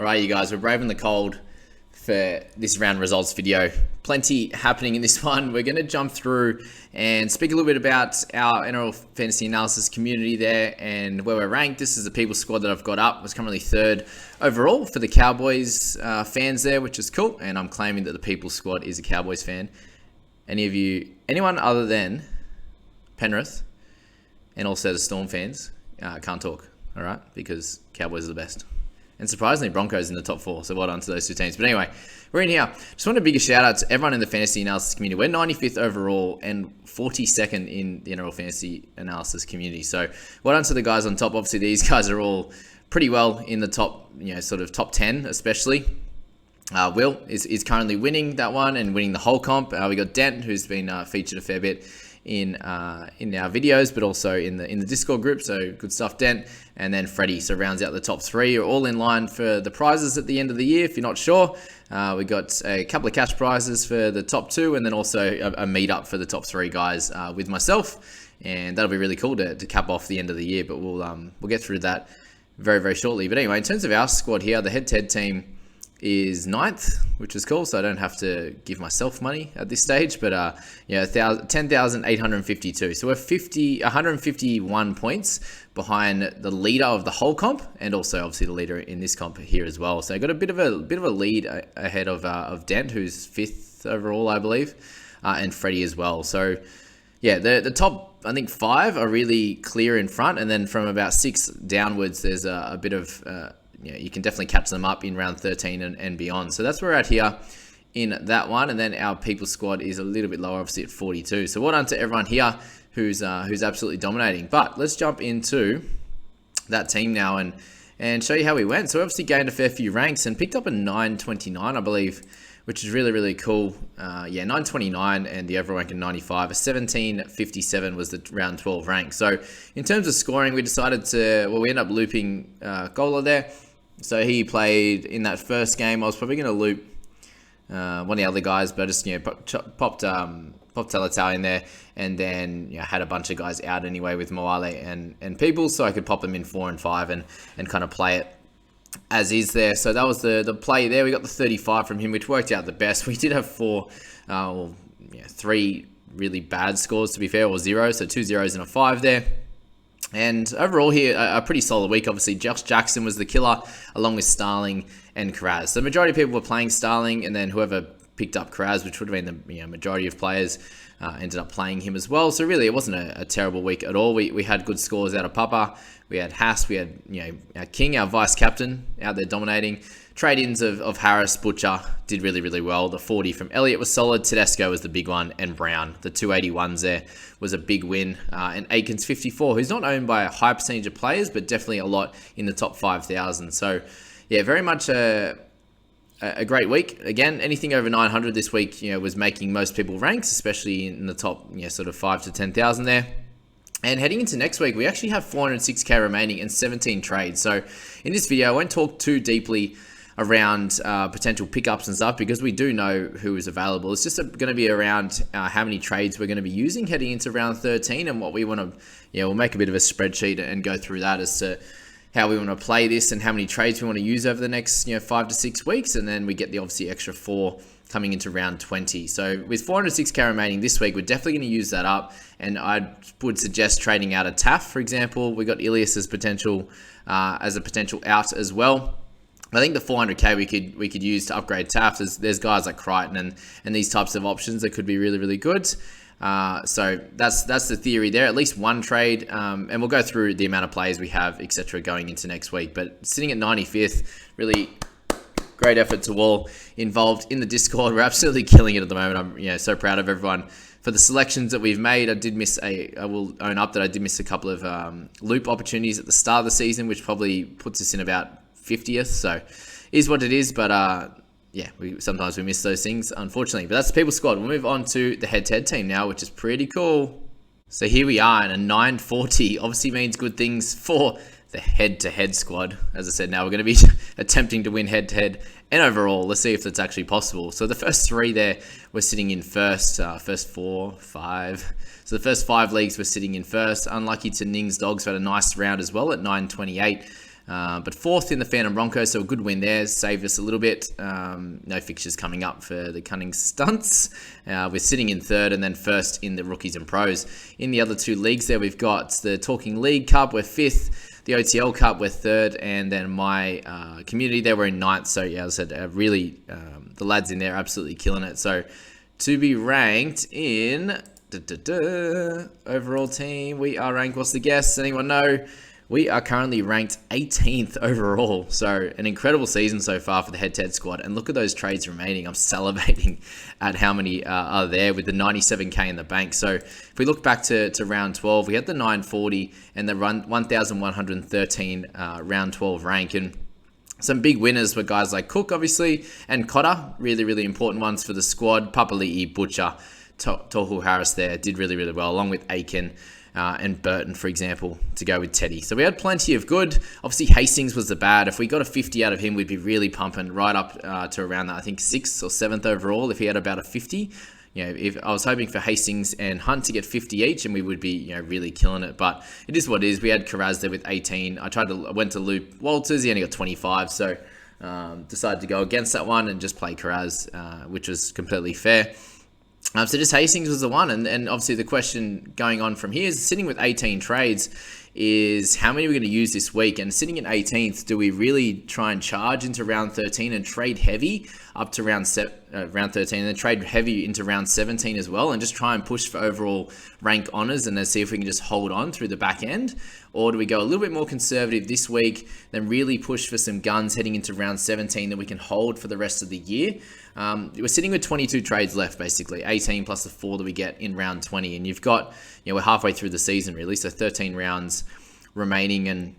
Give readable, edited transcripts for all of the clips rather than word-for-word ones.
All right, you guys, we're braving the cold for this round results video. Plenty happening in this one. We're going to jump through and speak a little bit about our NRL Fantasy Analysis Community there and where we're ranked. This is the people squad that I've got up. I was currently third overall for the Cowboys fans there, which is cool. And I'm claiming that the people squad is a Cowboys fan. Anyone other than Penrith and also the Storm fans can't talk, all right? Because Cowboys are the best. And surprisingly, Broncos in the top 4. So well done to those two teams. But anyway, we're in here. Just want a big shout out to everyone in the Fantasy Analysis Community. We're 95th overall and 42nd in the NRL Fantasy Analysis Community. So well done to the guys on top. Obviously, these guys are all pretty well in the top, sort of top 10 especially. Will is currently winning that one and winning the whole comp. We got Dent, who's been featured a fair bit in our videos, but also in the Discord group. So good stuff, Dent. And then Freddie, so rounds out the top 3. You're all in line for the prizes at the end of the year. If you're not sure, we got a couple of cash prizes for the top 2, and then also a meetup for the top 3 guys with myself. And that'll be really cool to cap off the end of the year. But we'll get through that very, very shortly. But anyway, in terms of our squad here, the head-to-head team is 9th, which is cool, so I don't have to give myself money at this stage, but 10,852. So we're 151 points behind the leader of the whole comp, and also obviously the leader in this comp here as well. So I got a bit of a lead ahead of Dent, who's 5th overall, I believe, and Freddie as well. So yeah, the top, I think 5 are really clear in front, and then from about 6 downwards, there's a bit of you can definitely catch them up in round 13 and beyond. So that's where we're at here in that one. And then our people squad is a little bit lower, obviously at 42. So well done to everyone here who's absolutely dominating. But let's jump into that team now and show you how we went. So we obviously gained a fair few ranks and picked up a 929, I believe, which is really, really cool. 929 and the overall rank of 95. A 1757 was the round 12 rank. So in terms of scoring, we decided we ended up looping Gola there. So he played in that first game. I was probably going to loop one of the other guys, but I just popped Talatau in there, and then had a bunch of guys out anyway with Moale and people, so I could pop them in 4 and 5 and kind of play it as is there. So that was the play there. We got the 35 from him, which worked out the best. We did have 3 really bad scores, to be fair, or 0, so 2 zeros and a 5 there. And overall here, a pretty solid week. Obviously, Josh Jackson was the killer, along with Starling and Karaz. So the majority of people were playing Starling, and then whoever picked up Karaz, which would have been the majority of players, ended up playing him as well. So really, it wasn't a terrible week at all. We had good scores out of Papa. We had Haas. We had our King, our vice captain, out there dominating. Trade-ins of Harris, Butcher did really, really well. The 40 from Elliott was solid. Tedesco was the big one, and Brown, the 281s there, was a big win. And Aikens 54, who's not owned by a high percentage of players, but definitely a lot in the top 5,000. So yeah, very much a great week. Again, anything over 900 this week, was making most people ranks, especially in the top, sort of 5 to 10,000 there. And heading into next week, we actually have 406k remaining and 17 trades. So in this video, I won't talk too deeply around potential pickups and stuff, because we do know who is available. It's just going to be around how many trades we're going to be using heading into round 13, and what we want to, we'll make a bit of a spreadsheet and go through that as to how we want to play this and how many trades we want to use over the next 5 to 6 weeks, and then we get the obviously extra 4 coming into round 20. So with 406k remaining this week, we're definitely going to use that up, and I would suggest trading out a Taff, for example. We got Ilias as a potential out as well. I think the 400k we could use to upgrade Taft. There's guys like Crichton and these types of options that could be really, really good. So that's the theory there. At least one trade, and we'll go through the amount of players we have, etc., going into next week. But sitting at 95th, really great effort to all involved in the Discord. We're absolutely killing it at the moment. I'm so proud of everyone for the selections that we've made. I will own up that I did miss a couple of loop opportunities at the start of the season, which probably puts us in about 50th, so is what it is. But sometimes we miss those things, unfortunately. But that's the people squad. We'll move on to the head-to-head team now, which is pretty cool. So here we are, and a 940 obviously means good things for the head-to-head squad. As I said, now we're going to be attempting to win head-to-head and overall. Let's see if that's actually possible. So the first 3 there, we're sitting in first 4, 5. So the first 5 leagues we're sitting in first. Unlucky to Ning's Dogs, who had a nice round as well at 928. But fourth in the Phantom Broncos, so a good win there, saved us a little bit. No fixtures coming up for the Cunning Stunts. We're sitting in third and then first in the Rookies and Pros. In the other two leagues there, we've got the Talking League Cup, we're fifth. The OTL Cup, we're third. And then my community there, we're in ninth. So yeah, as I said, really, the lads in there are absolutely killing it. So to be ranked in overall team, we are ranked, what's the guess? Anyone know? We are currently ranked 18th overall. So an incredible season so far for the head-to-head squad. And look at those trades remaining. I'm salivating at how many are there with the 97k in the bank. So if we look back to round 12, we had the 940 and the 1113 round 12 rank. And some big winners were guys like Cook, obviously, and Cotter. Really, really important ones for the squad. Papali'i, Butcher, Tohu Harris there did really, really well, along with Aiken. And Burton, for example, to go with Teddy. So we had plenty of good. Obviously, Hastings was the bad. If we got a 50 out of him, we'd be really pumping right up to around that, I think, 6th or 7th overall if he had about a 50. You know, if I was hoping for Hastings and Hunt to get 50 each, and we would be, you know, really killing it. But it is what it is. We had Karaz there with 18. I went to Luke Walters. He only got 25. So decided to go against that one and just play Karaz, which was completely fair. So just Hastings was the one, and obviously the question going on from here is, sitting with 18 trades, is how many are we going to use this week? And sitting at 18th, do we really try and charge into round 13 and trade heavy up to round 13, and then trade heavy into round 17 as well, and just try and push for overall rank honors and then see if we can just hold on through the back end? Or do we go a little bit more conservative this week, then really push for some guns heading into round 17 that we can hold for the rest of the year? We're sitting with 22 trades left, basically 18 plus the 4 that we get in round 20, and you've got, you know, we're halfway through the season really, so 13 rounds remaining, and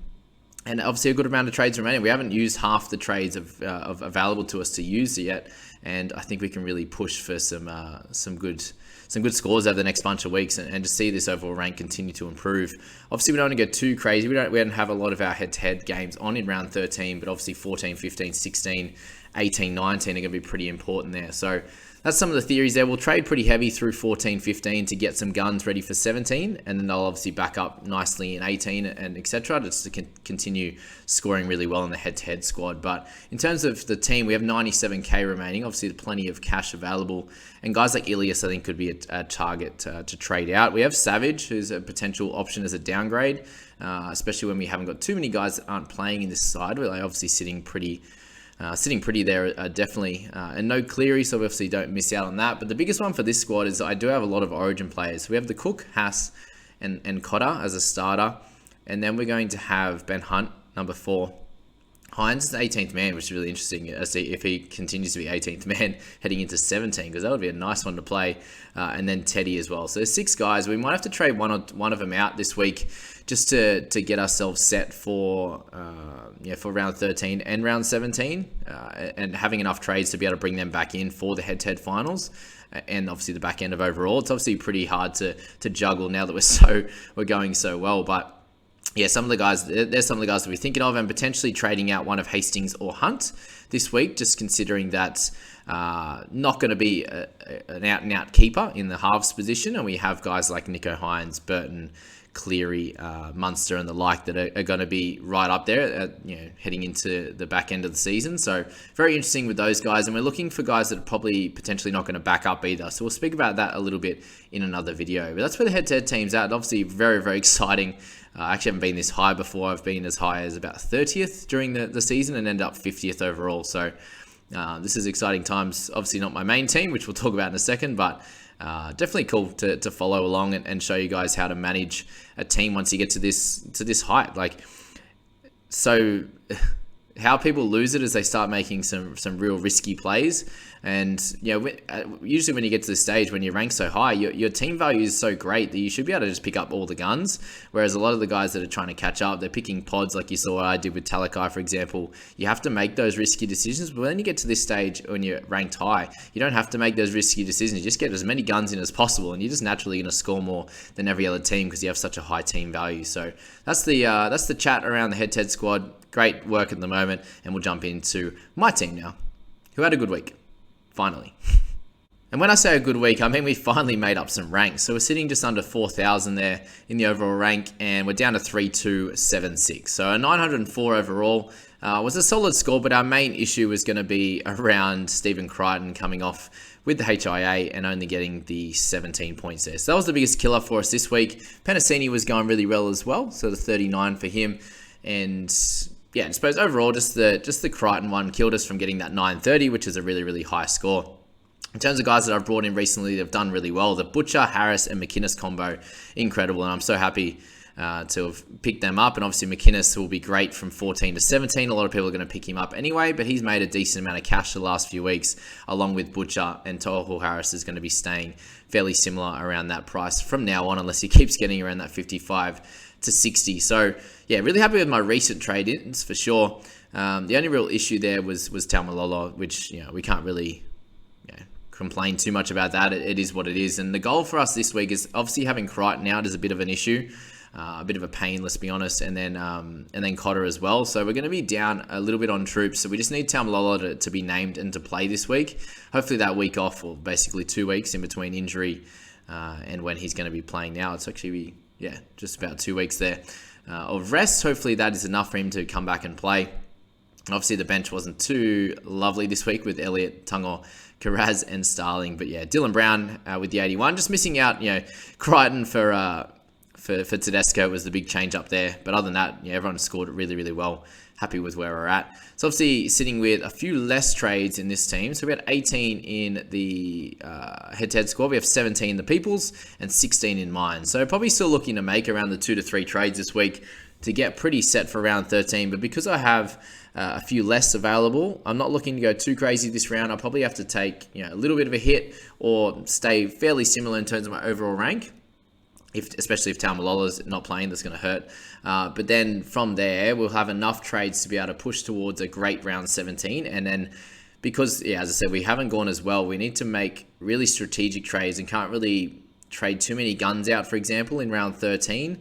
obviously a good amount of trades remaining. We haven't used half the trades of available to us to use yet, and I think we can really push for some good scores over the next bunch of weeks, and to see this overall rank continue to improve. Obviously, we don't want to go too crazy. We don't have a lot of our head-to-head games on in round 13, but obviously 14, 15, 16, 18, 19 are going to be pretty important there. So that's some of the theories there. We'll trade pretty heavy through 14, 15 to get some guns ready for 17, and then they'll obviously back up nicely in 18 and etc. just to continue scoring really well in the head-to-head squad. But in terms of the team, we have 97k remaining. Obviously, plenty of cash available, and guys like Ilias, I think, could be a target to trade out. We have Savage, who's a potential option as a downgrade, especially when we haven't got too many guys that aren't playing in this side. We're obviously sitting pretty there, definitely. And no Cleary, so we obviously don't miss out on that. But the biggest one for this squad is I do have a lot of Origin players. We have the Cook, Haas, and Cotter as a starter. And then we're going to have Ben Hunt, number 4. Hines is the 18th man, which is really interesting. See if he continues to be 18th man heading into 17, because that would be a nice one to play. And then Teddy as well. So there's 6 guys. We might have to trade one of them out this week, just to get ourselves set for round 13 and round 17, and having enough trades to be able to bring them back in for the head-to-head finals, and obviously the back end of overall. It's obviously pretty hard to juggle now that we're going so well, but yeah, there's some of the guys that we're thinking of, and potentially trading out one of Hastings or Hunt this week, just considering that's not going to be an out-and-out keeper in the halves position, and we have guys like Nico Hines, Burton, Cleary, Munster, and the like that are going to be right up there, heading into the back end of the season. So very interesting with those guys, and we're looking for guys that are probably potentially not going to back up either. So we'll speak about that a little bit in another video. But that's where the head-to-head team's at. Obviously, very, very exciting. I actually haven't been this high before. I've been as high as about 30th during the season and ended up 50th overall. So this is exciting times. Obviously not my main team, which we'll talk about in a second, but definitely cool to follow along and show you guys how to manage a team once you get to this height. So how people lose it is they start making some real risky plays. And usually when you get to this stage, when you rank so high, your team value is so great that you should be able to just pick up all the guns. Whereas a lot of the guys that are trying to catch up, they're picking pods, like you saw I did with Talakai, for example. You have to make those risky decisions. But when you get to this stage, when you're ranked high, you don't have to make those risky decisions. You just get as many guns in as possible, and you're just naturally going to score more than every other team because you have such a high team value. So that's the chat around the head-to-head squad. Great work at the moment, and we'll jump into my team now, who had a good week. Finally. And when I say a good week, I mean we finally made up some ranks. So we're sitting just under 4,000 there in the overall rank, and we're down to 3,276. So a 904 overall was a solid score, but our main issue was going to be around Stephen Crichton coming off with the HIA and only getting the 17 points there. So that was the biggest killer for us this week. Penasini was going really well as well, so the 39 for him. And yeah, I suppose overall, just the Crichton one killed us from getting that 930, which is a really, really high score. In terms of guys that I've brought in recently that have done really well, the Butcher, Harris, and McInnes combo, incredible. And I'm so happy to have picked them up. And obviously McInnes will be great from 14 to 17. A lot of people are going to pick him up anyway, but he's made a decent amount of cash the last few weeks, along with Butcher, and Tohu Harris is going to be staying fairly similar around that price from now on, unless he keeps getting around that 55 to 60. So yeah, really happy with my recent trade-ins for sure. The only real issue there was Taumalolo, which we can't really complain too much about that. It is what it is. And the goal for us this week is obviously having Crichton out is a bit of an issue, a bit of a pain, let's be honest, and then Cotter as well. So we're going to be down a little bit on troops. So we just need Taumalolo to be named and to play this week. Hopefully that week off, or basically 2 weeks in between injury and when he's going to be playing now. It's actually just about 2 weeks there of rest. Hopefully that is enough for him to come back and play. Obviously the bench wasn't too lovely this week with Elliott, Tungo, Karaz, and Starling, but yeah, Dylan Brown with the 81, just missing out. Crichton for Tedesco was the big change up there, but other than that, everyone scored really, really well. Happy with where we're at. So obviously sitting with a few less trades in this team. So we had 18 in the head-to-head squad. We have 17 in the Peoples and 16 in mine. So probably still looking to make around the 2 to 3 trades this week to get pretty set for round 13. But because I have a few less available, I'm not looking to go too crazy this round. I'll probably have to take a little bit of a hit or stay fairly similar in terms of my overall rank. Especially if Taumalolo's not playing, that's going to hurt. But then from there, we'll have enough trades to be able to push towards a great round 17. And then because, as I said, we haven't gone as well, we need to make really strategic trades and can't really trade too many guns out, for example, in round 13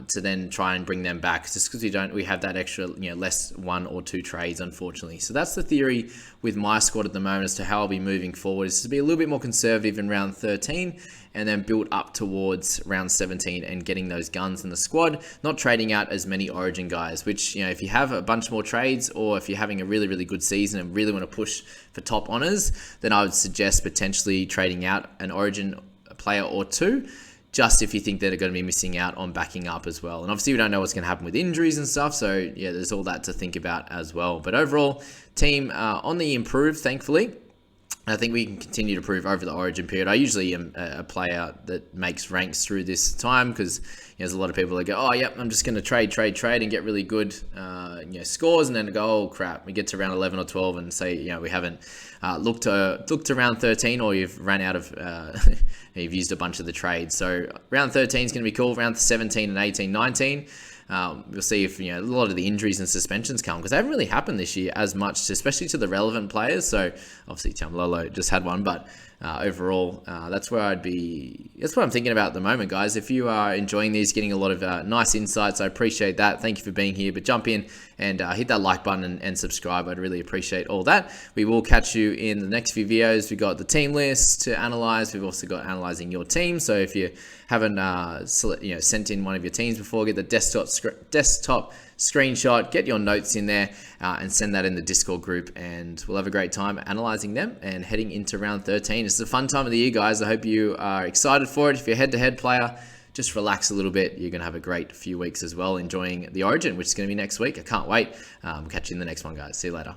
to then try and bring them back. Just because we have that extra, less 1 or 2 trades, unfortunately. So that's the theory with my squad at the moment as to how I'll be moving forward, is to be a little bit more conservative in round 13 and then build up towards round 17 and getting those guns in the squad, not trading out as many Origin guys, which, if you have a bunch more trades or if you're having a really, really good season and really want to push for top honors, then I would suggest potentially trading out an Origin player or 2, just if you think that they're going to be missing out on backing up as well. And obviously we don't know what's going to happen with injuries and stuff, so there's all that to think about as well. But overall, team on the improve, thankfully. I think we can continue to improve over the Origin period. I usually am a player that makes ranks through this time because there's a lot of people that go, oh, yep, I'm just going to trade and get really good scores, and then go, oh, crap, we get to round 11 or 12 and say, we haven't looked to round 13, or you've ran out of, you've used a bunch of the trades. So round 13 is going to be cool. Round 17 and 18, 19. We'll see if a lot of the injuries and suspensions come, because they haven't really happened this year as much, especially to the relevant players. So obviously Taumalolo just had one, but overall, that's what I'm thinking about at the moment, guys. If you are enjoying these, getting a lot of nice insights, I appreciate that. Thank you for being here. But jump in and hit that like button and subscribe. I'd really appreciate all that. We will catch you in the next few videos. We've got the team list to analyze. We've also got analyzing your team. So if you haven't sent in one of your teams before, get the desktop screenshot, get your notes in there, and send that in the Discord group, and we'll have a great time analyzing them and heading into round 13. It's a fun time of the year, guys. I hope you are excited for it. If you're a head-to-head player, just relax a little bit. You're going to have a great few weeks as well, enjoying the Origin, which is going to be next week. I can't wait. We'll catch you in the next one, guys. See you later.